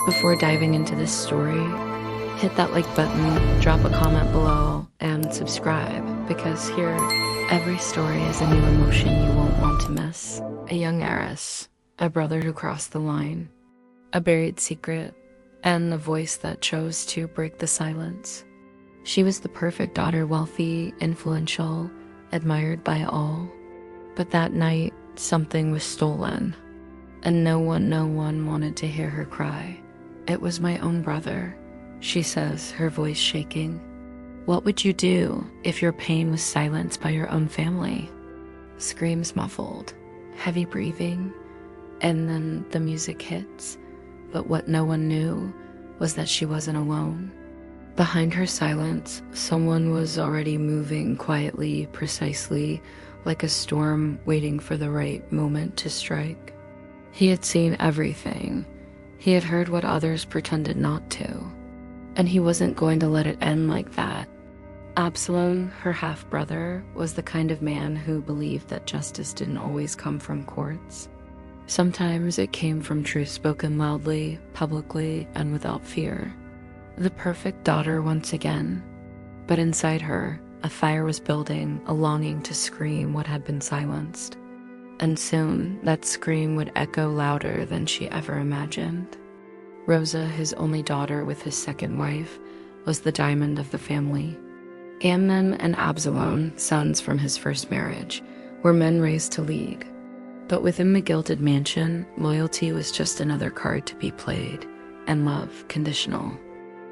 Before diving into this story, hit that like button, drop a comment below, and subscribe, because here, every story is a new emotion you won't want to miss. A young heiress, a brother who crossed the line, a buried secret, and the voice that chose to break the silence. She was the perfect daughter, wealthy, influential, admired by all. But that night, something was stolen, and no one wanted to hear her cry. It was my own brother, she says, her voice shaking. What would you do if your pain was silenced by your own family? Screams muffled, heavy breathing, and then the music hits. But what no one knew was that she wasn't alone. Behind her silence, someone was already moving quietly, precisely, like a storm waiting for the right moment to strike. He had seen everything. He had heard what others pretended not to. And he wasn't going to let it end like that. Absalom, her half-brother, was the kind of man who believed that justice didn't always come from courts. Sometimes it came from truth spoken loudly, publicly, and without fear. The perfect daughter once again. But inside her, a fire was building, a longing to scream what had been silenced. And soon, that scream would echo louder than she ever imagined. Rosa, his only daughter with his second wife, was the diamond of the family. Amnon and Absalom, sons from his first marriage, were men raised to lead. But within the gilded mansion, loyalty was just another card to be played, and love conditional.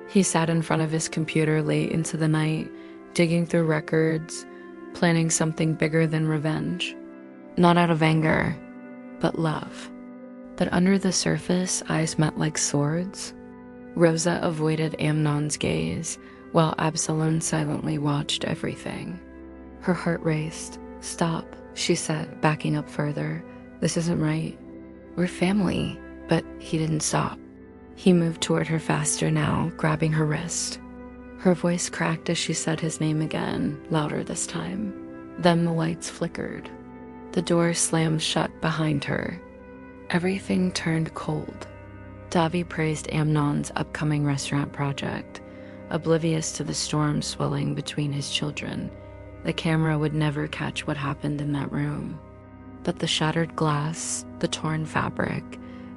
He sat in front of his computer late into the night, digging through records, planning something bigger than revenge. Not out of anger, but love. But under the surface, eyes met like swords. Rosa avoided Amnon's gaze, while Absalom silently watched everything. Her heart raced. Stop, she said, backing up further. This isn't right. We're family. But he didn't stop. He moved toward her faster now, grabbing her wrist. Her voice cracked as she said his name again, louder this time. Then the lights flickered. The door slammed shut behind her. Everything turned cold. Davi praised Amnon's upcoming restaurant project, oblivious to the storm swelling between his children. The camera would never catch what happened in that room. But the shattered glass, the torn fabric,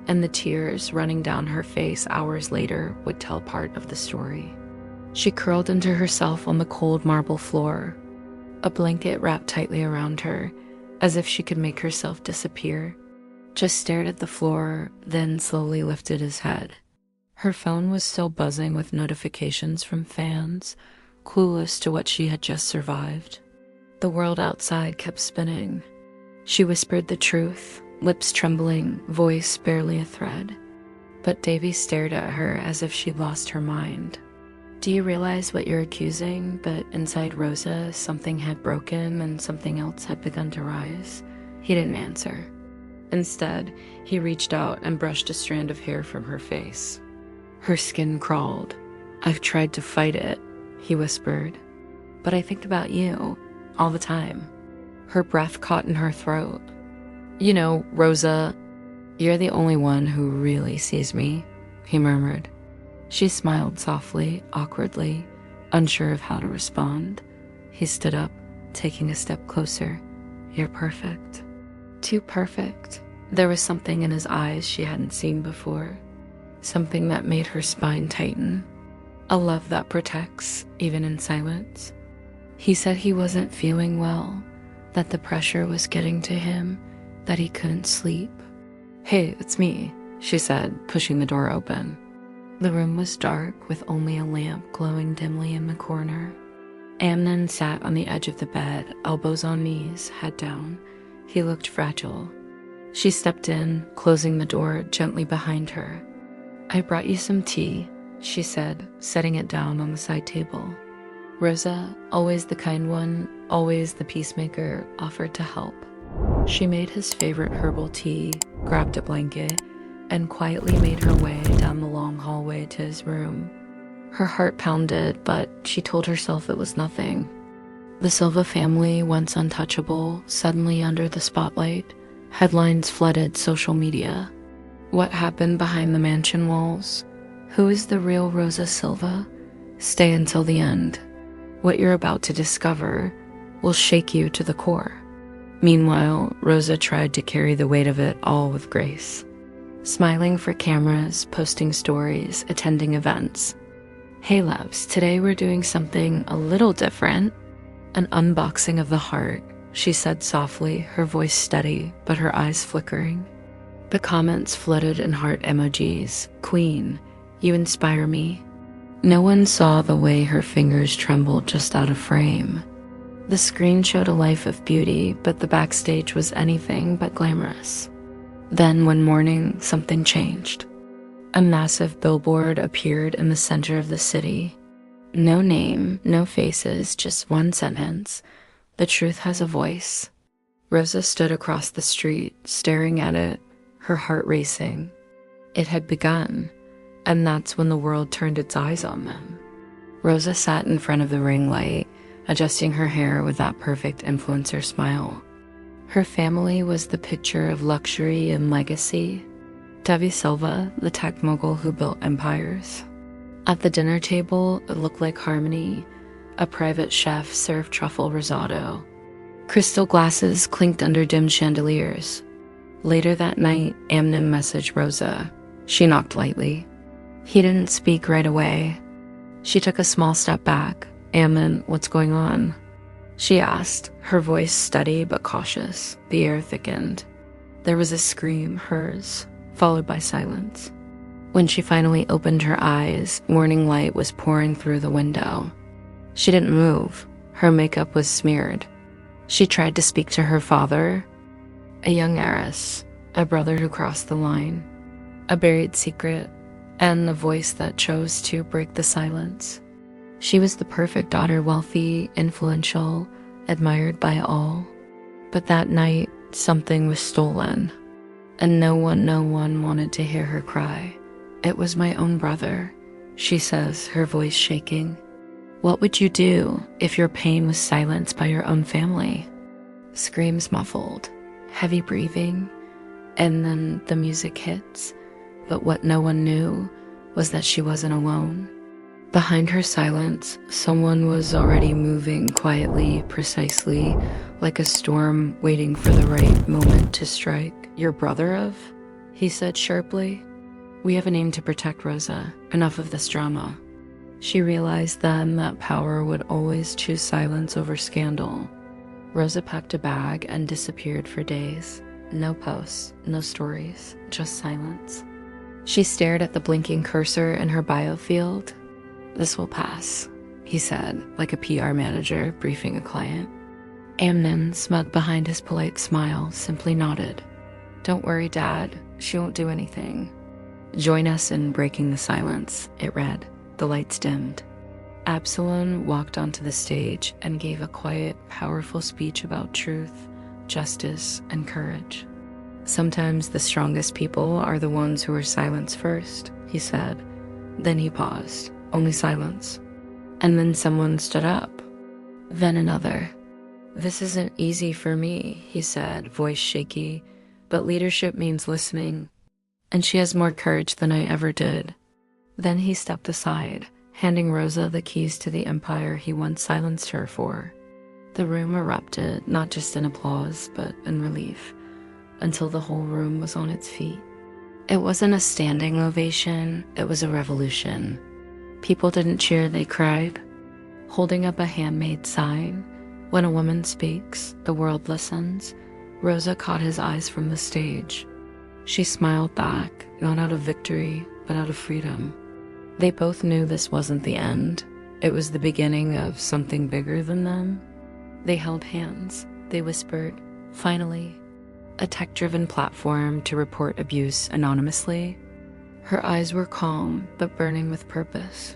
and the tears running down her face hours later would tell part of the story. She curled into herself on the cold marble floor, a blanket wrapped tightly around her, as if she could make herself disappear. Just stared at the floor, then slowly lifted his head. Her phone was still buzzing with notifications from fans, clueless to what she had just survived. The world outside kept spinning. She whispered the truth, lips trembling, voice barely a thread. But Davy stared at her as if she'd lost her mind. Do you realize what you're accusing? But inside Rosa, something had broken and something else had begun to rise. He didn't answer. Instead, he reached out and brushed a strand of hair from her face. Her skin crawled. I've tried to fight it, he whispered. But I think about you, all the time. Her breath caught in her throat. You know, Rosa, you're the only one who really sees me, he murmured. She smiled softly, awkwardly, unsure of how to respond. He stood up, taking a step closer. You're perfect. Too perfect. There was something in his eyes she hadn't seen before. Something that made her spine tighten. A love that protects, even in silence. He said he wasn't feeling well, that the pressure was getting to him, that he couldn't sleep. Hey, it's me, she said, pushing the door open. The room was dark, with only a lamp glowing dimly in the corner. Amnon sat on the edge of the bed, elbows on knees, head down. He looked fragile. She stepped in, closing the door gently behind her. I brought you some tea, she said, setting it down on the side table. Rosa, always the kind one, always the peacemaker, offered to help. She made his favorite herbal tea, grabbed a blanket, and quietly made her way down the long hallway to his room. Her heart pounded, but she told herself it was nothing. The Silva family, once untouchable, suddenly under the spotlight. Headlines flooded social media. What happened behind the mansion walls? Who is the real Rosa Silva? Stay until the end. What you're about to discover will shake you to the core. Meanwhile, Rosa tried to carry the weight of it all with grace. Smiling for cameras, posting stories, attending events. Hey loves, today we're doing something a little different. An unboxing of the heart, she said softly, her voice steady, but her eyes flickering. The comments flooded in heart emojis. Queen, you inspire me. No one saw the way her fingers trembled just out of frame. The screen showed a life of beauty, but the backstage was anything but glamorous. Then one morning, something changed. A massive billboard appeared in the center of the city. No name, no faces, just one sentence. The truth has a voice. Rosa stood across the street, staring at it, her heart racing. It had begun, and that's when the world turned its eyes on them. Rosa sat in front of the ring light, adjusting her hair with that perfect influencer smile. Her family was the picture of luxury and legacy. Davi Silva, the tech mogul who built empires. At the dinner table, it looked like harmony. A private chef served truffle risotto. Crystal glasses clinked under dim chandeliers. Later that night, Amnon messaged Rosa. She knocked lightly. He didn't speak right away. She took a small step back. Amnon, what's going on? She asked, her voice steady but cautious. The air thickened. There was a scream, hers, followed by silence. When she finally opened her eyes, morning light was pouring through the window. She didn't move. Her makeup was smeared. She tried to speak to her father, a young heiress, a brother who crossed the line, a buried secret, and a voice that chose to break the silence. She was the perfect daughter, wealthy, influential, admired by all. But that night, something was stolen, and no one wanted to hear her cry. It was my own brother, she says, her voice shaking. What would you do if your pain was silenced by your own family? Screams muffled, heavy breathing, and then the music hits. But what no one knew was that she wasn't alone. Behind her silence, someone was already moving quietly, precisely, like a storm waiting for the right moment to strike. Your brother of? He said sharply. We have a name to protect, Rosa. Enough of this drama. She realized then that power would always choose silence over scandal. Rosa packed a bag and disappeared for days. No posts, no stories, just silence. She stared at the blinking cursor in her bio field. This will pass, he said, like a PR manager briefing a client. Amnon, smug behind his polite smile, simply nodded. Don't worry, Dad. She won't do anything. Join us in breaking the silence, it read. The lights dimmed. Absalom walked onto the stage and gave a quiet, powerful speech about truth, justice, and courage. Sometimes the strongest people are the ones who are silenced first, he said. Then he paused. Only silence. And then someone stood up. Then another. This isn't easy for me, he said, voice shaky, but leadership means listening, and she has more courage than I ever did. Then he stepped aside, handing Rosa the keys to the empire he once silenced her for. The room erupted, not just in applause, but in relief, until the whole room was on its feet. It wasn't a standing ovation, it was a revolution. People didn't cheer, they cried. Holding up a handmade sign, when a woman speaks, the world listens, Rosa caught his eyes from the stage. She smiled back, not out of victory, but out of freedom. They both knew this wasn't the end. It was the beginning of something bigger than them. They held hands. They whispered, finally, a tech-driven platform to report abuse anonymously. Her eyes were calm, but burning with purpose.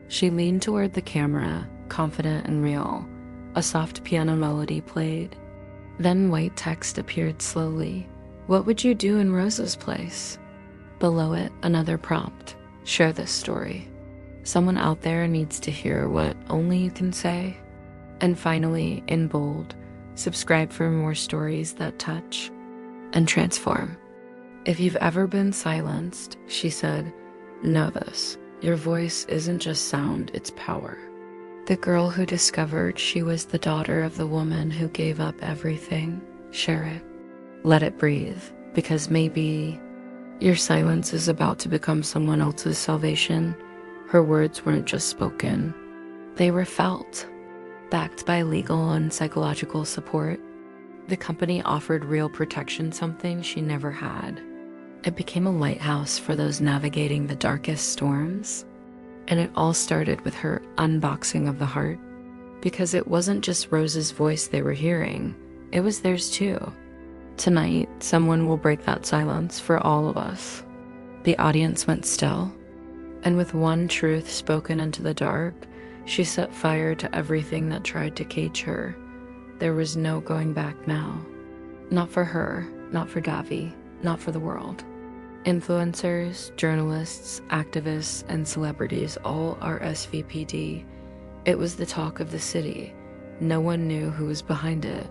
She leaned toward the camera, confident and real. A soft piano melody played. Then white text appeared slowly. What would you do in Rosa's place? Below it, another prompt. Share this story. Someone out there needs to hear what only you can say. And finally, in bold, subscribe for more stories that touch and transform. "If you've ever been silenced," she said, "know this. Your voice isn't just sound, it's power." The girl who discovered she was the daughter of the woman who gave up everything, share it. Let it breathe, because maybe your silence is about to become someone else's salvation. Her words weren't just spoken. They were felt, backed by legal and psychological support. The company offered real protection, something she never had. It became a lighthouse for those navigating the darkest storms. And it all started with her unboxing of the heart. Because it wasn't just Rosa's voice they were hearing, it was theirs too. Tonight, someone will break that silence for all of us. The audience went still, and with one truth spoken into the dark, she set fire to everything that tried to cage her. There was no going back now. Not for her, not for Davi, not for the world. Influencers, journalists, activists, and celebrities all are SVPD. It was the talk of the city. No one knew who was behind it.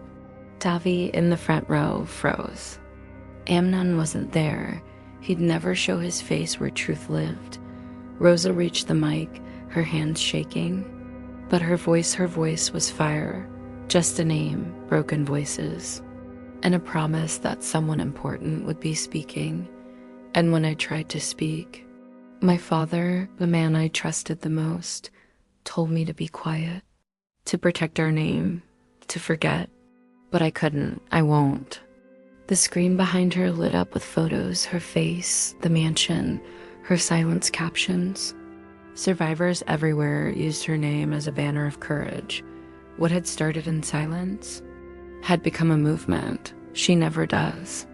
Davi, in the front row, froze. Amnon wasn't there. He'd never show his face where truth lived. Rosa reached the mic, her hands shaking. But her voice was fire. Just a name, broken voices. And a promise that someone important would be speaking. And when I tried to speak, my father, the man I trusted the most, told me to be quiet, to protect our name, to forget. But I couldn't, I won't. The screen behind her lit up with photos, her face, the mansion, her silence captions. Survivors everywhere used her name as a banner of courage. What had started in silence had become a movement. She never does.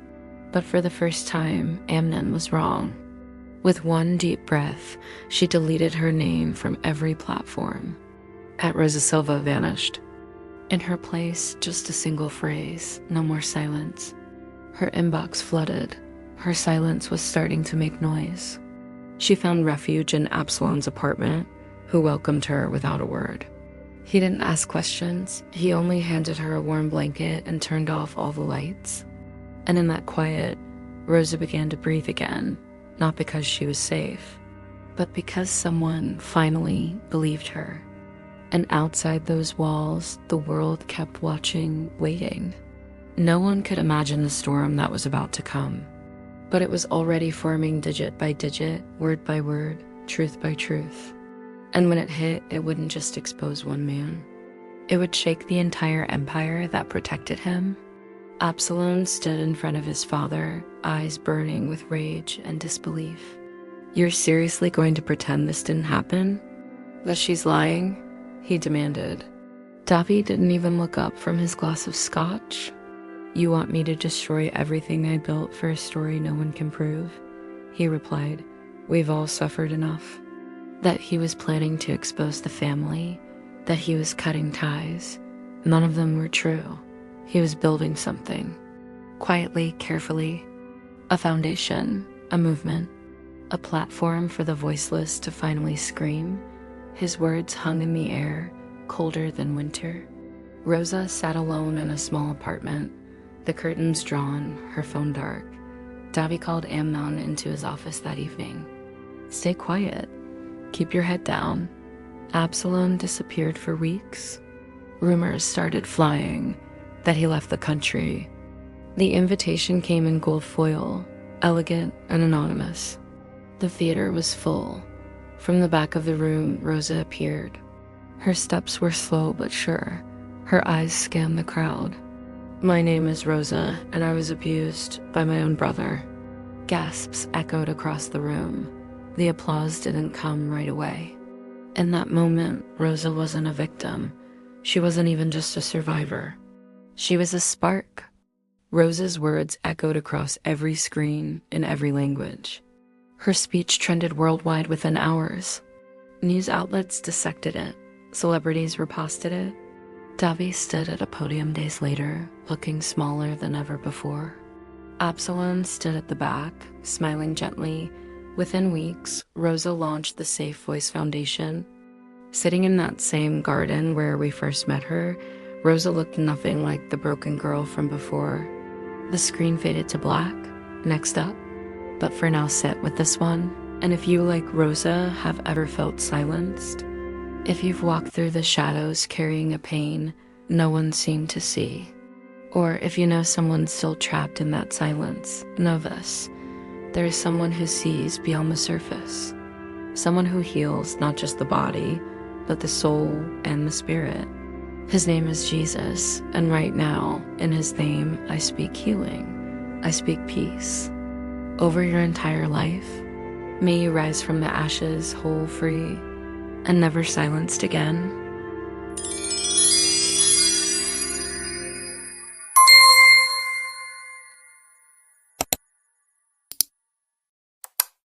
But for the first time, Amnon was wrong. With one deep breath, she deleted her name from every platform. @Rosa Silva vanished. In her place, just a single phrase, no more silence. Her inbox flooded. Her silence was starting to make noise. She found refuge in Absalom's apartment, who welcomed her without a word. He didn't ask questions. He only handed her a warm blanket and turned off all the lights. And in that quiet, Rosa began to breathe again, not because she was safe, but because someone finally believed her. And outside those walls, the world kept watching, waiting. No one could imagine the storm that was about to come, but it was already forming digit by digit, word by word, truth by truth. And when it hit, it wouldn't just expose one man. It would shake the entire empire that protected him. Absalom stood in front of his father, eyes burning with rage and disbelief. "You're seriously going to pretend this didn't happen? That she's lying?" he demanded. Davi didn't even look up from his glass of scotch. "You want me to destroy everything I built for a story no one can prove?" He replied, "We've all suffered enough." That he was planning to expose the family, that he was cutting ties. None of them were true. He was building something. Quietly, carefully. A foundation, a movement, a platform for the voiceless to finally scream. His words hung in the air, colder than winter. Rosa sat alone in a small apartment, the curtains drawn, her phone dark. Davi called Amnon into his office that evening. "Stay quiet. Keep your head down." Absalom disappeared for weeks. Rumors started flying that he left the country. The invitation came in gold foil, elegant and anonymous. The theater was full. From the back of the room, Rosa appeared. Her steps were slow but sure. Her eyes scanned the crowd. "My name is Rosa, and I was abused by my own brother." Gasps echoed across the room. The applause didn't come right away. In that moment, Rosa wasn't a victim. She wasn't even just a survivor. She was a spark. Rosa's words echoed across every screen in every language. Her speech trended worldwide within hours. News outlets dissected it. Celebrities reposted it. Davi stood at a podium days later, looking smaller than ever before. Absalom stood at the back, smiling gently. Within weeks, Rosa launched the Safe Voice Foundation. Sitting in that same garden where we first met her, Rosa looked nothing like the broken girl from before. The screen faded to black. Next up, But for now, sit with this one. And if you, like Rosa, have ever felt silenced, if you've walked through the shadows carrying a pain no one seemed to see, or if you know someone still trapped in that silence, know this: there is someone who sees beyond the surface. Someone who heals not just the body, but the soul and the spirit. His name is Jesus, and right now, in his name, I speak healing. I speak peace. Over your entire life, may you rise from the ashes whole, free, and never silenced again.